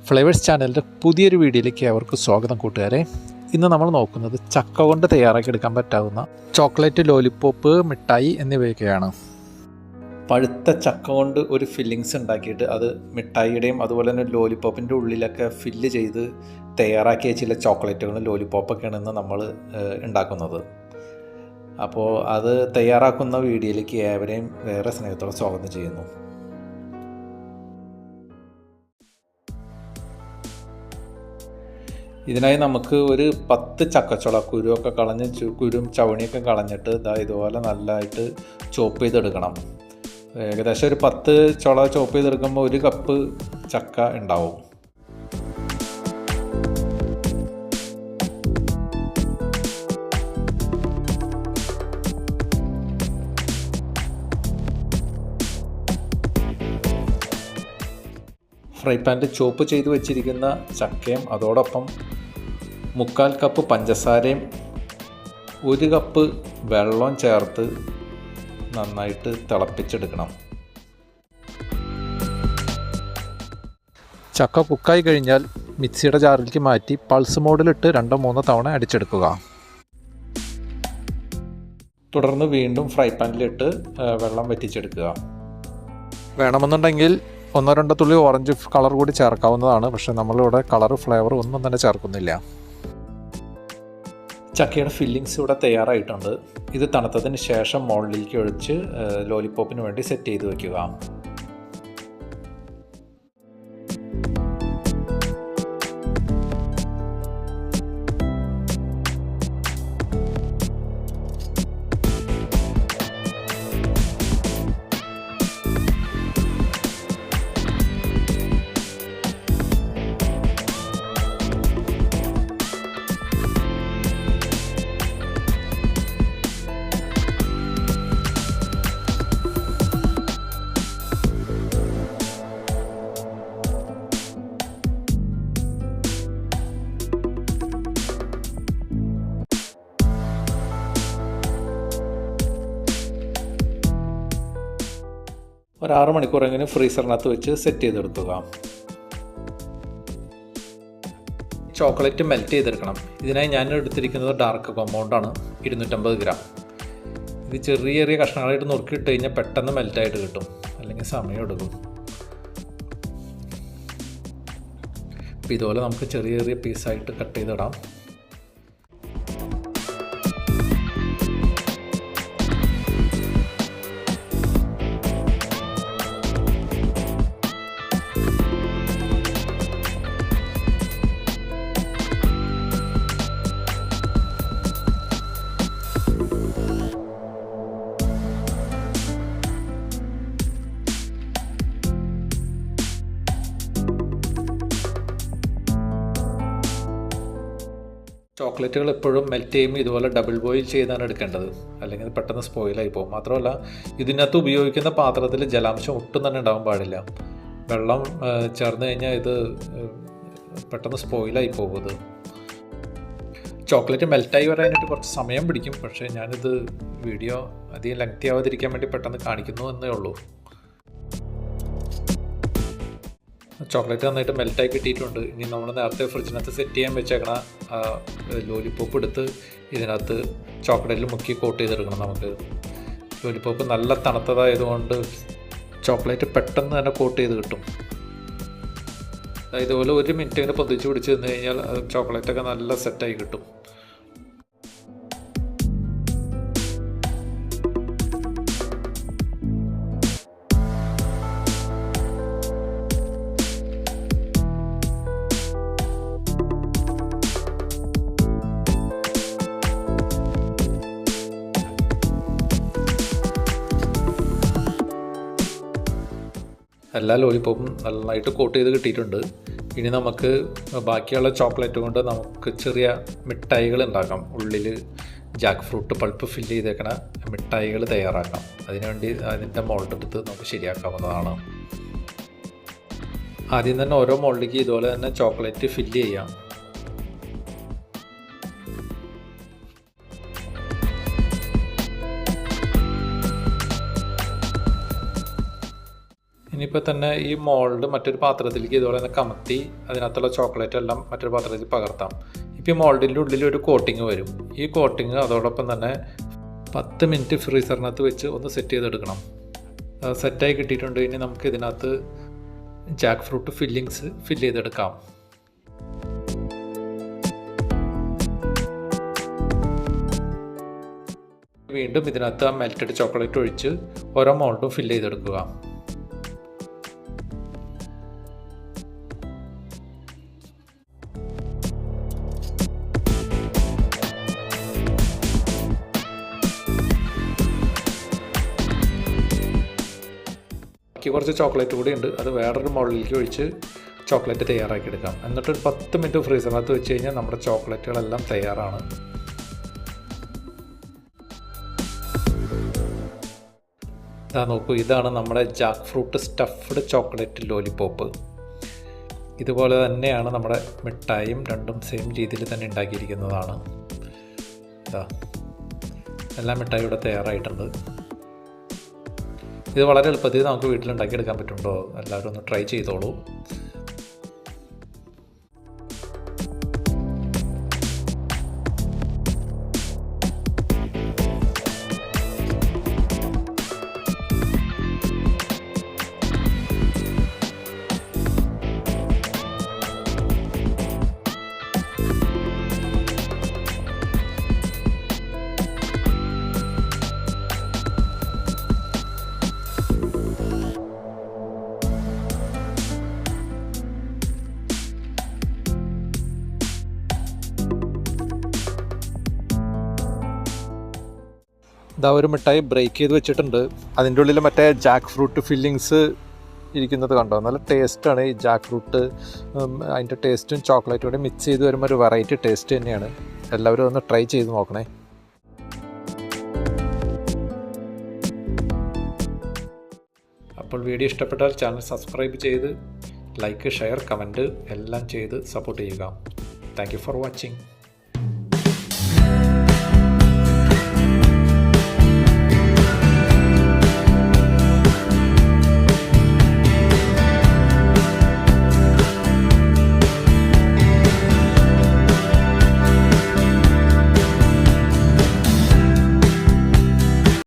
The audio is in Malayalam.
ഫ്ലേവേഴ്സ് ചാനലിൻ്റെ പുതിയൊരു വീഡിയോയിലേക്ക് അവർക്ക് സ്വാഗതം കൂട്ടുകാരെ. ഇന്ന് നമ്മൾ നോക്കുന്നത് ചക്ക കൊണ്ട് തയ്യാറാക്കിയെടുക്കാൻ പറ്റാവുന്ന ചോക്ലേറ്റ്, ലോലിപ്പോപ്പ്, മിഠായി എന്നിവയൊക്കെയാണ്. പഴുത്ത ചക്ക കൊണ്ട് ഒരു ഫില്ലിങ്സ് ഉണ്ടാക്കിയിട്ട് അത് മിഠായിയുടെയും അതുപോലെ തന്നെ ലോലിപ്പോപ്പിൻ്റെ ഉള്ളിലൊക്കെ ഫില്ല് ചെയ്ത് തയ്യാറാക്കിയ ചില ചോക്ലേറ്റുകളും ലോലിപ്പോപ്പൊക്കെയാണ് ഇന്ന് നമ്മൾ ഉണ്ടാക്കുന്നത്. അപ്പോൾ അത് തയ്യാറാക്കുന്ന വീഡിയോയിലേക്ക് ഏവരെയും വേറെ സ്നേഹത്തോടെ സ്വാഗതം ചെയ്യുന്നു. ഇതിനായി നമുക്ക് ഒരു 10 ചക്കച്ചുള കുരുവൊക്കെ കളഞ്ഞ് കുരും ചവണിയൊക്കെ കളഞ്ഞിട്ട് ഇതുപോലെ നല്ലതായിട്ട് ചോപ്പ് ചെയ്തെടുക്കണം. ഏകദേശം ഒരു 10 ചുള ചോപ്പ് ചെയ്തെടുക്കുമ്പോൾ 1 കപ്പ് ചക്ക ഉണ്ടാവും. ഫ്രൈ പാനിൽ ചോപ്പ് ചെയ്ത് വെച്ചിരിക്കുന്ന ചക്കയും അതോടൊപ്പം 1/4 കപ്പ് പഞ്ചസാരയും 1 കപ്പ് വെള്ളവും ചേർത്ത് നന്നായിട്ട് തിളപ്പിച്ചെടുക്കണം. ചക്ക കുക്കായി കഴിഞ്ഞാൽ മിക്സിയുടെ ജാറിലേക്ക് മാറ്റി പൾസ് മോഡിലിട്ട് 2-3 തവണ അടിച്ചെടുക്കുക. തുടർന്ന് വീണ്ടും ഫ്രൈ പാനിലിട്ട് വെള്ളം വറ്റിച്ചെടുക്കുക. വേണമെന്നുണ്ടെങ്കിൽ 1-2 തുള്ളി ഓറഞ്ച് കളർ കൂടി ചേർക്കാവുന്നതാണ്. പക്ഷേ നമ്മളിവിടെ കളർ ഫ്ലേവർ ഒന്നും തന്നെ ചേർക്കുന്നില്ല. ചക്കയുടെ ഫില്ലിങ്സ് ഇവിടെ തയ്യാറായിട്ടുണ്ട്. ഇത് തണുത്തതിന് ശേഷം മോളിലേക്ക് ഒഴിച്ച് ലോലിപ്പോപ്പിന് വേണ്ടി സെറ്റ് ചെയ്ത് വയ്ക്കുക. ഒരു 6 മണിക്കൂറെങ്കിലും ഫ്രീസറിനകത്ത് വെച്ച് സെറ്റ് ചെയ്തെടുക്കുക. ചോക്ലേറ്റ് മെൽറ്റ് ചെയ്തെടുക്കണം. ഇതിനായി ഞാൻ എടുത്തിരിക്കുന്നത് ഡാർക്ക് കോമ്പൗണ്ടാണ്, 250 ഗ്രാം. ഇത് ചെറിയ ചെറിയ കഷ്ണങ്ങളായിട്ട് നുറുക്കിയിട്ട് കഴിഞ്ഞാൽ പെട്ടെന്ന് മെൽറ്റായിട്ട് കിട്ടും, അല്ലെങ്കിൽ സമയം എടുക്കും. അപ്പോൾ ഇതുപോലെ നമുക്ക് ചെറിയ ചെറിയ പീസായിട്ട് കട്ട് ചെയ്തിടാം. ചോക്ലേറ്റുകൾ എപ്പോഴും മെൽറ്റ് ചെയ്യുമ്പോൾ ഇതുപോലെ ഡബിൾ ബോയിൽ ചെയ്താണ് എടുക്കേണ്ടത്, അല്ലെങ്കിൽ പെട്ടെന്ന് സ്പോയിലായി പോകും. മാത്രമല്ല ഇതിനകത്ത് ഉപയോഗിക്കുന്ന പാത്രത്തിൽ ജലാംശം ഒട്ടും തന്നെ ഉണ്ടാകാൻ പാടില്ല. വെള്ളം ചേർന്ന് കഴിഞ്ഞാൽ ഇത് പെട്ടെന്ന് സ്പോയിലായി പോകും. ചോക്ലേറ്റ് മെൽറ്റായി വരാനായിട്ട് കുറച്ച് സമയം പിടിക്കും. പക്ഷേ ഞാനിത് വീഡിയോ അധികം ലെങ്തി ആവാതിരിക്കാൻ വേണ്ടി പെട്ടെന്ന് കാണിക്കുന്നു എന്നേ ഉള്ളൂ. ചോക്ലേറ്റ് നന്നായിട്ട് മെൽറ്റായി കിട്ടിയിട്ടുണ്ട്. ഇനി നമ്മൾ നേരത്തെ ഫ്രിഡ്ജിനകത്ത് സെറ്റ് ചെയ്യാൻ വെച്ചേക്കണ ലോലിപ്പോപ്പ് എടുത്ത് ഇതിനകത്ത് ചോക്ലേറ്റിൽ മുക്കി കോട്ട് ചെയ്തെടുക്കണം. നമുക്ക് ലോലിപ്പോപ്പ് നല്ല തണുത്തതായതുകൊണ്ട് ചോക്ലേറ്റ് പെട്ടെന്ന് തന്നെ കോട്ട് ചെയ്ത് കിട്ടും. ഇതുപോലെ 1 മിനിറ്റ് ഇങ്ങനെ പൊതിച്ച് പിടിച്ച് നിന്ന് കഴിഞ്ഞാൽ ചോക്ലേറ്റൊക്കെ നല്ല സെറ്റായി കിട്ടും. എല്ലാ ലോലിപ്പോപ്പും നന്നായിട്ട് കോട്ട് ചെയ്ത് കിട്ടിയിട്ടുണ്ട്. ഇനി നമുക്ക് ബാക്കിയുള്ള ചോക്ലേറ്റ് കൊണ്ട് നമുക്ക് ചെറിയ മിഠായികൾ ഉണ്ടാക്കാം. ഉള്ളിൽ ജാക്ക് ഫ്രൂട്ട് പൾപ്പ് ഫില്ല് ചെയ്തേക്കണ മിഠായികൾ തയ്യാറാക്കാം. അതിനുവേണ്ടി അതിൻ്റെ മോൾഡ് എടുത്ത് നമുക്ക് ശരിയാക്കാവുന്നതാണ്. ആദ്യം തന്നെ ഓരോ മോൾഡിലേക്ക് ഇതുപോലെ തന്നെ ചോക്ലേറ്റ് ഫില്ല് ചെയ്യാം. ഇനി ഇപ്പോൾ തന്നെ ഈ മോൾഡ് മറ്റൊരു പാത്രത്തിലേക്ക് ഇതുപോലെ തന്നെ കമത്തി അതിനകത്തുള്ള ചോക്ലേറ്റ് എല്ലാം മറ്റൊരു പാത്രത്തിൽ പകർത്താം. ഇപ്പോൾ ഈ മോൾഡിൻ്റെ ഉള്ളിൽ ഒരു കോട്ടിങ് വരും. ഈ കോട്ടിങ് അതോടൊപ്പം തന്നെ 10 മിനിറ്റ് ഫ്രീസറിനകത്ത് വെച്ച് ഒന്ന് സെറ്റ് ചെയ്തെടുക്കണം. സെറ്റായി കിട്ടിയിട്ടുണ്ട്. ഇനി നമുക്ക് ഇതിനകത്ത് ജാക്ക് ഫ്രൂട്ട് ഫില്ലിങ്സ് ഫില്ല് ചെയ്തെടുക്കാം. വീണ്ടും ഇതിനകത്ത് ആ മെൽറ്റഡ് ചോക്ലേറ്റ് ഒഴിച്ച് ഓരോ മോൾഡും ഫില്ല് ചെയ്തെടുക്കുക. കുറച്ച് ചോക്ലേറ്റ് കൂടി ഉണ്ട്, അത് വേറൊരു മോളിലേക്ക് ഒഴിച്ച് ചോക്ലേറ്റ് തയ്യാറാക്കി എടുക്കാം. എന്നിട്ട് ഒരു 10 മിനിറ്റ് ഫ്രീസറിനകത്ത് വെച്ച് കഴിഞ്ഞാൽ നമ്മുടെ ചോക്ലേറ്റുകളെല്ലാം തയ്യാറാണ്. ഇതാ നോക്കൂ, ഇതാണ് നമ്മുടെ Jack fruit stuffed chocolate lollipop. ഇതുപോലെ തന്നെയാണ് നമ്മുടെ മിഠായിയും, രണ്ടും സെയിം രീതിയിൽ തന്നെ ഉണ്ടാക്കിയിരിക്കുന്നതാണ്. ഇതാ എല്ലാ മിഠായി ഇവിടെ തയ്യാറായിട്ടുണ്ട്. ഇത് വളരെ എളുപ്പത്തിൽ നമുക്ക് വീട്ടിലുണ്ടാക്കിയെടുക്കാൻ പറ്റുന്നുണ്ടോ? എല്ലാവരും ഒന്ന് ട്രൈ ചെയ്തോളൂ. ഇതാ ഒരു മിഠായി ബ്രേക്ക് ചെയ്ത് വെച്ചിട്ടുണ്ട്. അതിൻ്റെ ഉള്ളിൽ മറ്റേ ജാക്ക് ഫ്രൂട്ട് ഫില്ലിങ്സ് ഇരിക്കുന്നത് കണ്ടോ? നല്ല ടേസ്റ്റാണ് ഈ ജാക്ക് ഫ്രൂട്ട്. അതിൻ്റെ ടേസ്റ്റും ചോക്ലേറ്റും കൂടെ മിക്സ് ചെയ്ത് വരുമ്പോൾ ഒരു വെറൈറ്റി ടേസ്റ്റ് തന്നെയാണ്. എല്ലാവരും ഒന്ന് ട്രൈ ചെയ്ത് നോക്കണേ. അപ്പോൾ വീഡിയോ ഇഷ്ടപ്പെട്ടാൽ ചാനൽ സബ്സ്ക്രൈബ് ചെയ്ത് ലൈക്ക്, ഷെയർ, കമൻറ്റ് എല്ലാം ചെയ്ത് സപ്പോർട്ട് ചെയ്യുക. Thank you for watching.